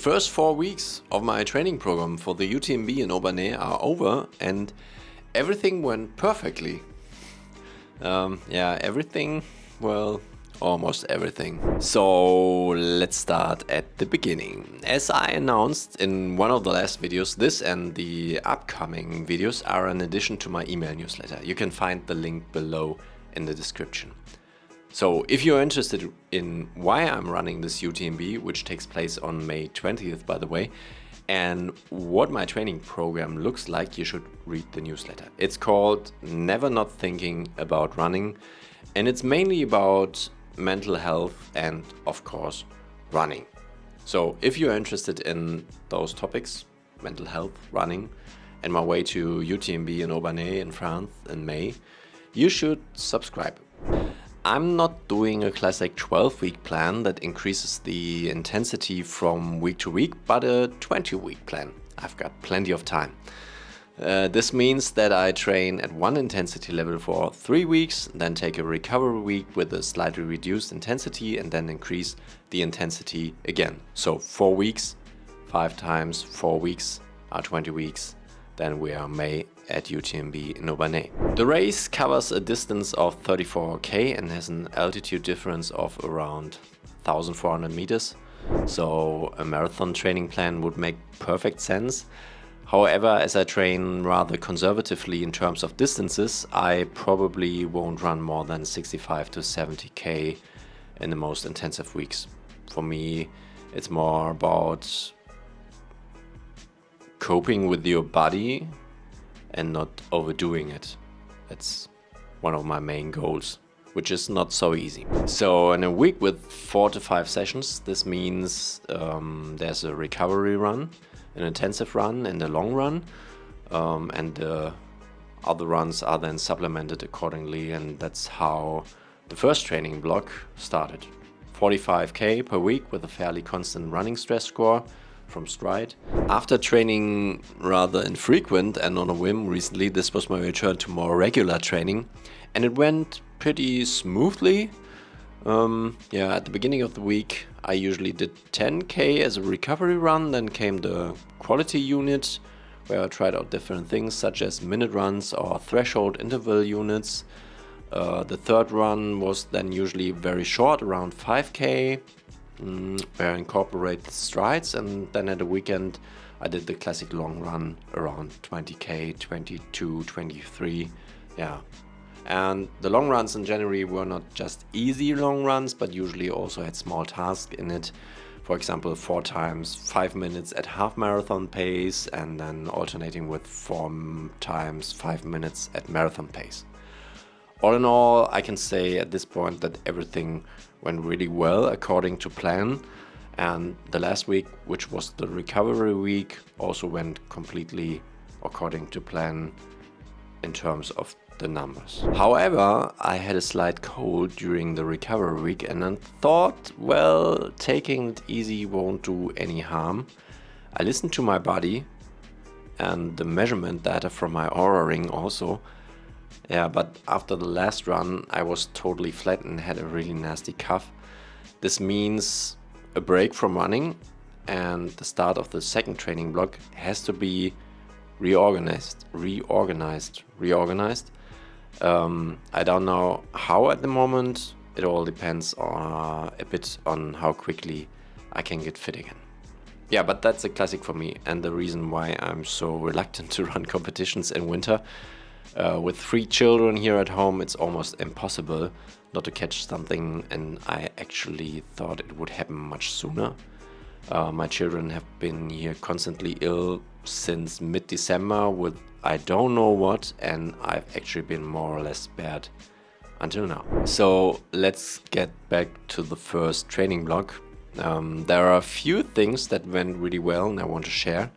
first 4 weeks of my training program for the UTMB in Obernai are over and everything went perfectly. Everything, well, almost everything. So let's start at the beginning. As I announced in one of the last videos, this and the upcoming videos are an addition to my email newsletter. You can find the link below in the description. So if you're interested in why I'm running this UTMB, which takes place on May 20th, by the way, and what my training program looks like, you should read the newsletter. It's called Never Not Thinking About Running, and it's mainly about mental health and, of course, running. So if you're interested in those topics, mental health, running, and my way to UTMB in Obernai in France in May, you should subscribe. I'm not doing a classic 12-week plan that increases the intensity from week to week, but a 20-week plan. I've got plenty of time. This means that I train at one intensity level for 3 weeks, then take a recovery week with a slightly reduced intensity and then increase the intensity again. So 4 weeks, 5 times 4 weeks are 20 weeks. Then we are May at UTMB in Obernai. The race covers a distance of 34k and has an altitude difference of around 1,400 meters. So a marathon training plan would make perfect sense. However, as I train rather conservatively in terms of distances, I probably won't run more than 65 to 70k in the most intensive weeks. For me, it's more about coping with your body and not overdoing it. That's one of my main goals, which is not so easy. So in a week with 4 to 5 sessions, this means there's a recovery run, an intensive run and a long run, and the other runs are then supplemented accordingly, and that's how the first training block started. 45k per week with a fairly constant running stress score from Stride. After training rather infrequent and on a whim recently, this was my return to more regular training, and it went pretty smoothly. At the beginning of the week I usually did 10k as a recovery run, then came the quality unit where I tried out different things such as minute runs or threshold interval units. The third run was then usually very short, around 5k, where I incorporate strides, and then at the weekend I did the classic long run around 20k, 22, 23, and the long runs in January were not just easy long runs, but usually also had small tasks in it. For example, 4 times 5 minutes at half marathon pace, and then alternating with 4 times 5 minutes at marathon pace. All in all, I can say at this point that everything went really well according to plan, and the last week, which was the recovery week, also went completely according to plan in terms of the numbers. However, I had a slight cold during the recovery week and I thought, well, taking it easy won't do any harm. I listened to my body and the measurement data from my Oura ring also. But after the last run I was totally flat and had a really nasty cough. This means a break from running, and the start of the second training block has to be reorganized. I don't know how at the moment. It all depends on a bit on how quickly I can get fit again. But that's a classic for me, and the reason why I'm so reluctant to run competitions in winter. With 3 children here at home, it's almost impossible not to catch something, and I actually thought it would happen much sooner. My children have been here constantly ill since mid-December with I don't know what, and I've actually been more or less spared until now. So let's get back to the first training block. There are a few things that went really well and I want to share.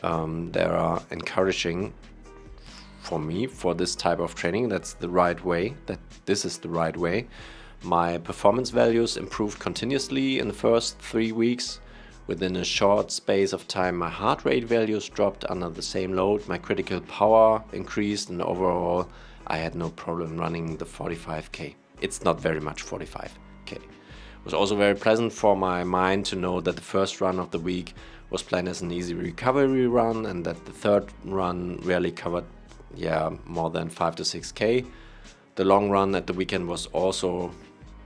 They are encouraging for me for this type of training. That's the right way, that this is the right way. My performance values improved continuously in the first 3 weeks. Within a short space of time, my heart rate values dropped under the same load, my critical power increased, and overall I had no problem running the 45k. It's not very much, 45k. It was also very pleasant for my mind to know that the first run of the week was planned as an easy recovery run, and that the third run rarely covered more than 5 to 6K. The long run at the weekend was also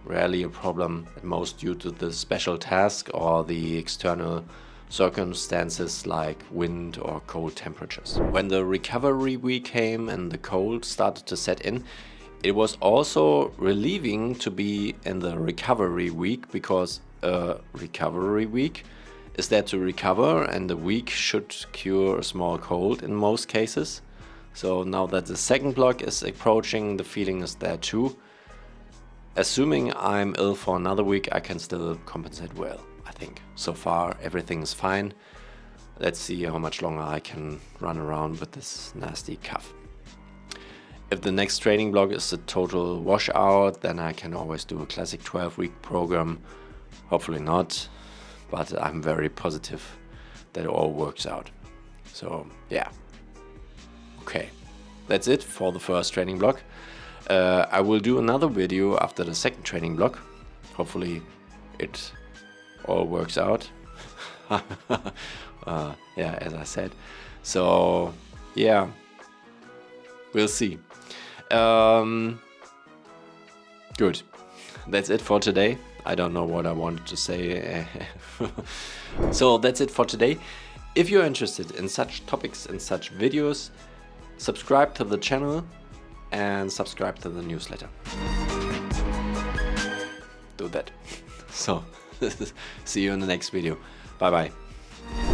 rarely a problem, at most due to the special task or the external circumstances like wind or cold temperatures. When the recovery week came and the cold started to set in, it was also relieving to be in the recovery week, because a recovery week is there to recover, and the week should cure a small cold in most cases. So now that the second block is approaching, the feeling is there too. Assuming I'm ill for another week, I can still compensate well, I think. So far everything is fine. Let's see how much longer I can run around with this nasty cough. If the next training block is a total washout, then I can always do a classic 12-week program. Hopefully not, but I'm very positive that it all works out. So yeah. Okay, that's it for the first training block. I will do another video after the second training block. Hopefully it all works out. Yeah, as I said. So yeah, we'll see. Good. That's it for today. I don't know what I wanted to say. So that's it for today. If you're interested in such topics and such videos, subscribe to the channel and subscribe to the newsletter. Do that. So, see you in the next video. Bye bye.